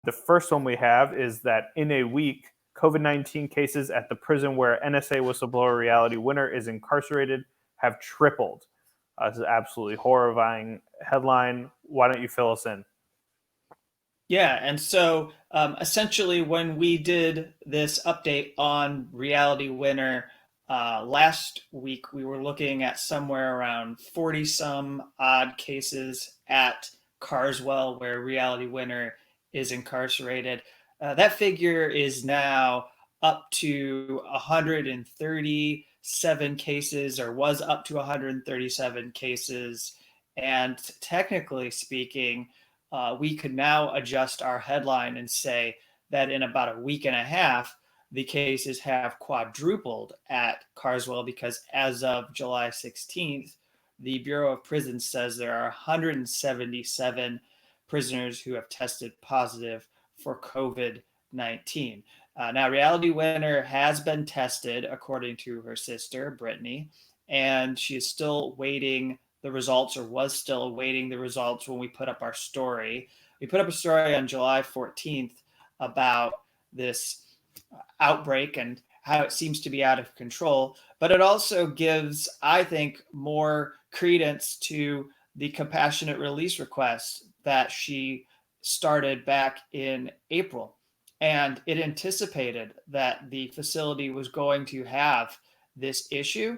The first one we have is that in a week, COVID-19 cases at the prison where NSA whistleblower Reality Winner is incarcerated have tripled. This is an absolutely horrifying headline. Why don't you fill us in? Yeah, and so essentially, when we did this update on Reality Winner last week, we were looking at somewhere around 40 some odd cases at Carswell, where Reality Winner is incarcerated. That figure is now up to 137 cases, or was up to 137 cases. And technically speaking, we could now adjust our headline and say that in about a week and a half, the cases have quadrupled at Carswell, because as of July 16th, the Bureau of Prisons says there are 177 prisoners who have tested positive for COVID-19. Now, Reality Winner has been tested, according to her sister, Brittany, and she is still waiting the results, or was still awaiting the results when we put up our story. We put up a story on July 14th about this outbreak and how it seems to be out of control, but it also gives, I think, more credence to the compassionate release request that she started back in April. And it anticipated that the facility was going to have this issue.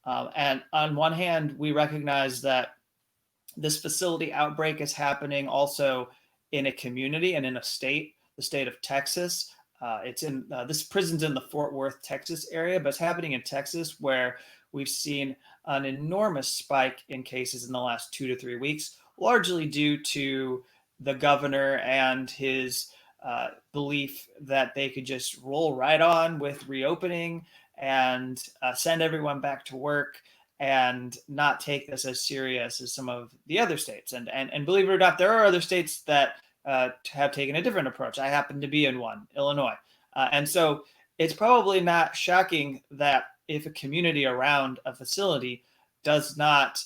And on one hand, we recognize that this facility outbreak is happening also in a community and in a state, the state of Texas. It's in this prison's in the Fort Worth, Texas area, but it's happening in Texas, where we've seen an enormous spike in cases in the last 2 to 3 weeks, largely due to the governor and his belief that they could just roll right on with reopening and send everyone back to work and not take this as serious as some of the other states. And believe it or not, there are other states that have taken a different approach. I happen to be in one, Illinois. And so it's probably not shocking that if a community around a facility does not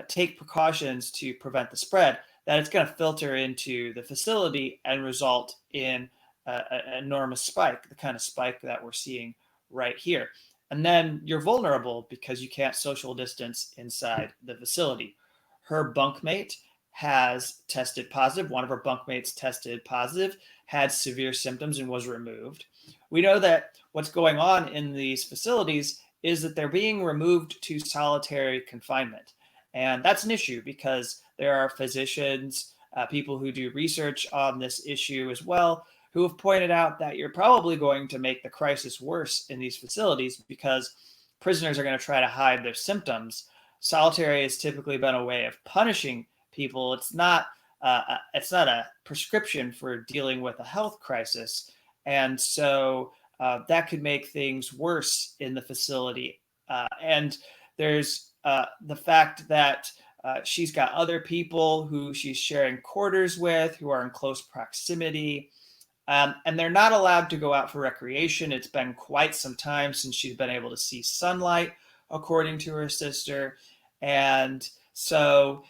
take precautions to prevent the spread, that it's going to filter into the facility and result in an enormous spike, the kind of spike that we're seeing right here. And then you're vulnerable because you can't social distance inside the facility. Her bunkmate has tested positive. One of her bunkmates tested positive, had severe symptoms, and was removed. We know that what's going on in these facilities is that they're being removed to solitary confinement. And that's an issue because there are physicians, people who do research on this issue as well, who have pointed out that you're probably going to make the crisis worse in these facilities because prisoners are going to try to hide their symptoms. Solitary has typically been a way of punishing people. It's not a prescription for dealing with a health crisis, and so that could make things worse in the facility. And there's the fact that she's got other people who she's sharing quarters with who are in close proximity. And they're not allowed to go out for recreation. It's been quite some time since she's been able to see sunlight, according to her sister. And so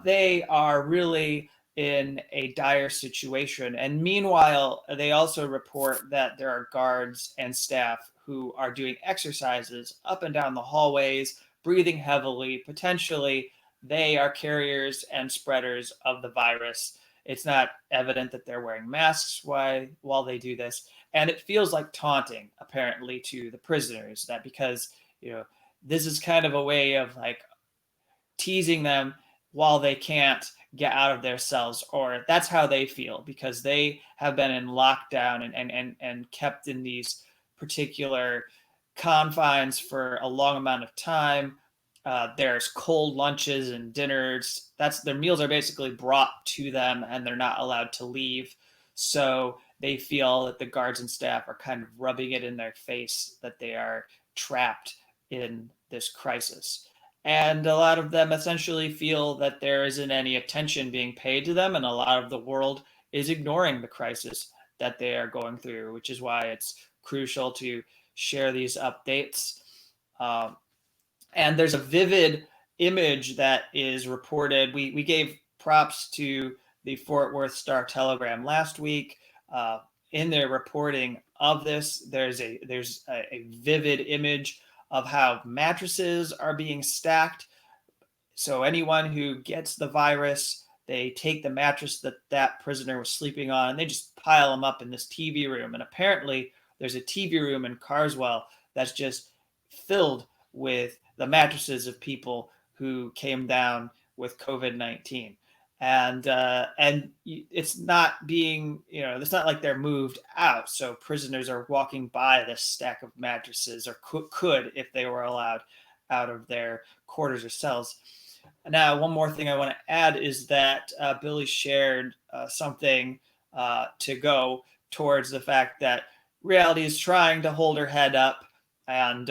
they are really in a dire situation. And meanwhile, they also report that there are guards and staff who are doing exercises up and down the hallways, breathing heavily. Potentially, they are carriers and spreaders of the virus. It's not evident that they're wearing masks while they do this. And it feels like taunting, apparently, to the prisoners, that because, this is kind of a way of like teasing them while they can't get out of their cells, or that's how they feel because they have been in lockdown and kept in these particular confines for a long amount of time. There's cold lunches and dinners. Their meals are basically brought to them, and they're not allowed to leave. So they feel that the guards and staff are kind of rubbing it in their face that they are trapped in this crisis. And a lot of them essentially feel that there isn't any attention being paid to them, and a lot of the world is ignoring the crisis that they are going through, which is why it's crucial to share these updates. And there's a vivid image that is reported. We gave props to the Fort Worth Star-Telegram last week. In their reporting of this, there's a vivid image of how mattresses are being stacked. So anyone who gets the virus, they take the mattress that prisoner was sleeping on, and they just pile them up in this TV room. And apparently there's a TV room in Carswell that's just filled with the mattresses of people who came down with COVID-19. And it's not being, it's not like they're moved out. So prisoners are walking by this stack of mattresses, or could if they were allowed out of their quarters or cells. Now, one more thing I want to add is that Billy shared something to go towards the fact that reality is trying to hold her head up and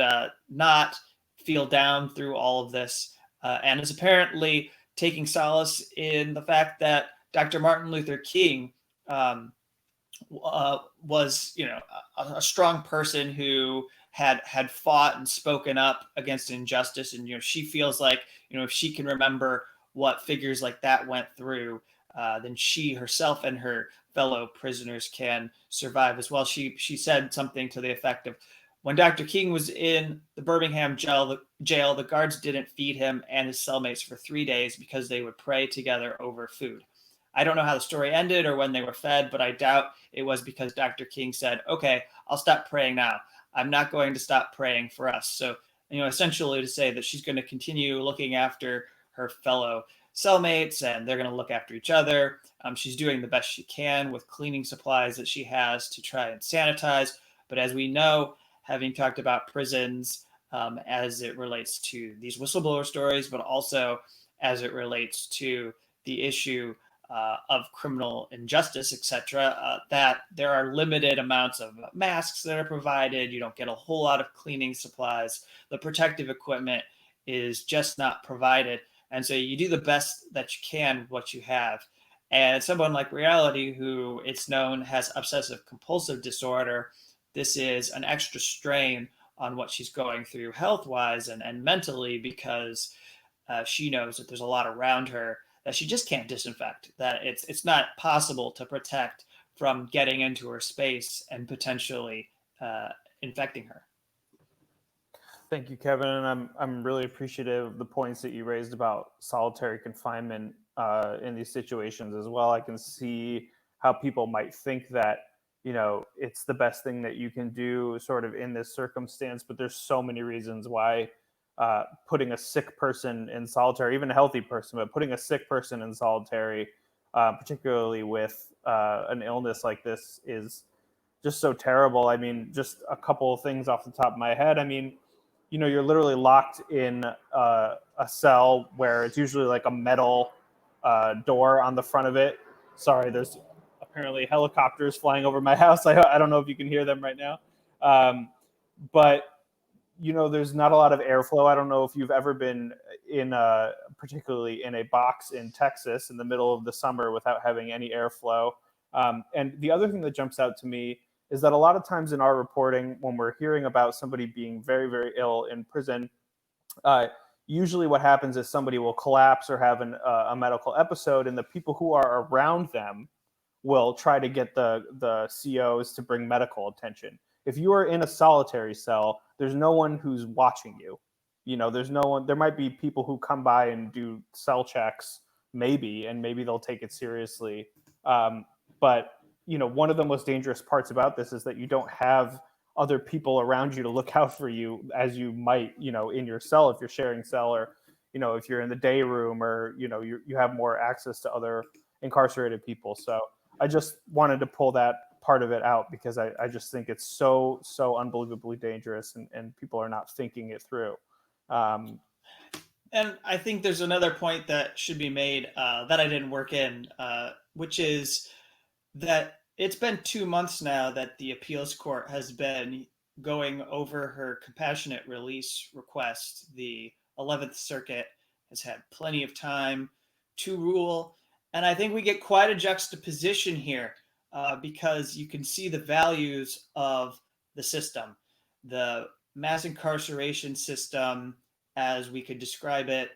not feel down through all of this, and is apparently taking solace in the fact that Dr. Martin Luther King was, a strong person who had fought and spoken up against injustice, and she feels like if she can remember what figures like that went through, then she herself and her fellow prisoners can survive as well. She said something to the effect of, when Dr. King was in the Birmingham jail, the guards didn't feed him and his cellmates for 3 days because they would pray together over food. I don't know how the story ended or when they were fed, but I doubt it was because Dr. King said, okay, I'll stop praying now. I'm not going to stop praying for us. So, essentially to say that she's going to continue looking after her fellow cellmates, and they're going to look after each other. She's doing the best she can with cleaning supplies that she has to try and sanitize. But as we know, having talked about prisons as it relates to these whistleblower stories, but also as it relates to the issue of criminal injustice, etc., that there are limited amounts of masks that are provided. You don't get a whole lot of cleaning supplies. The protective equipment is just not provided. And so you do the best that you can with what you have. And someone like Reality, who it's known has obsessive compulsive disorder, this is an extra strain on what she's going through health-wise and mentally, because she knows that there's a lot around her that she just can't disinfect, that it's not possible to protect from getting into her space and potentially infecting her. Thank you, Kevin, and I'm really appreciative of the points that you raised about solitary confinement in these situations as well. I can see how people might think that it's the best thing that you can do sort of in this circumstance, but there's so many reasons why putting a sick person in solitary, even a healthy person, but putting a sick person in solitary, particularly with an illness like this, is just so terrible. I mean, just a couple of things off the top of my head. I mean, you're literally locked in a cell where it's usually like a metal door on the front of it. Sorry, there's apparently helicopters flying over my house. I don't know if you can hear them right now. But there's not a lot of airflow. I don't know if you've ever been particularly in a box in Texas in the middle of the summer without having any airflow. And the other thing that jumps out to me is that a lot of times in our reporting, when we're hearing about somebody being very, very ill in prison, usually what happens is somebody will collapse or have a medical episode, and the people who are around them will try to get the COs to bring medical attention. If you are in a solitary cell, there's no one who's watching you. There's no one. There might be people who come by and do cell checks, maybe they'll take it seriously. But one of the most dangerous parts about this is that you don't have other people around you to look out for you as you might, in your cell if you're sharing cell, or if you're in the day room, or you have more access to other incarcerated people. So I just wanted to pull that part of it out because I just think it's so unbelievably dangerous, and people are not thinking it through. And I think there's another point that should be made that I didn't work in, which is that it's been 2 months now that the appeals court has been going over her compassionate release request. The 11th Circuit has had plenty of time to rule. And I think we get quite a juxtaposition here because you can see the values of the system. The mass incarceration system, as we could describe it,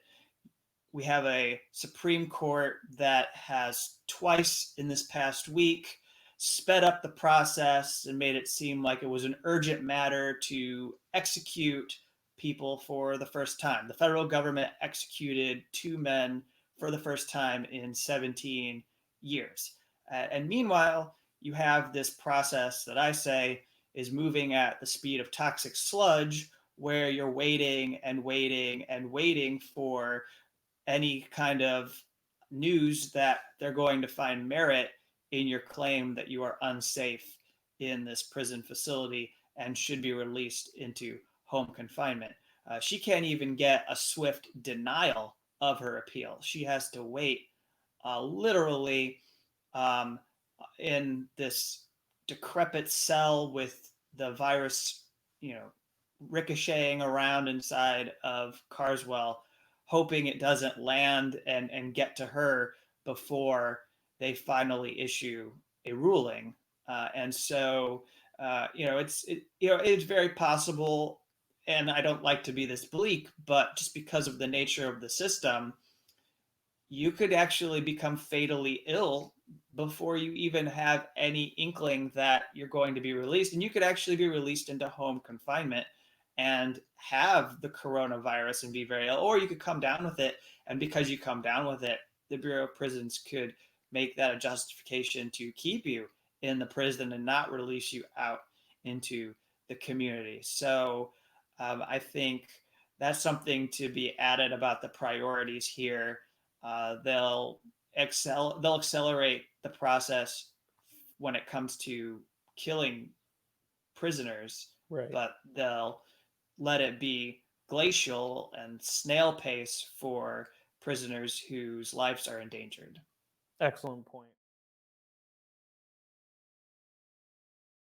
we have a Supreme Court that has twice in this past week sped up the process and made it seem like it was an urgent matter to execute people for the first time. The federal government executed 2 men for the first time in 17 years. And meanwhile, you have this process that I say is moving at the speed of toxic sludge, where you're waiting and waiting and waiting for any kind of news that they're going to find merit in your claim that you are unsafe in this prison facility and should be released into home confinement. She can't even get a swift denial of her appeal. She has to wait literally in this decrepit cell with the virus, ricocheting around inside of Carswell, hoping it doesn't land and get to her before they finally issue a ruling. And so, it's very possible, and I don't like to be this bleak, but just because of the nature of the system, you could actually become fatally ill before you even have any inkling that you're going to be released. And you could actually be released into home confinement and have the coronavirus and be very ill, or you could come down with it. And because you come down with it, the Bureau of Prisons could make that a justification to keep you in the prison and not release you out into the community. So I think that's something to be added about the priorities here. They'll accelerate the process when it comes to killing prisoners, Right. but they'll let it be glacial and snail pace for prisoners whose lives are endangered. Excellent point.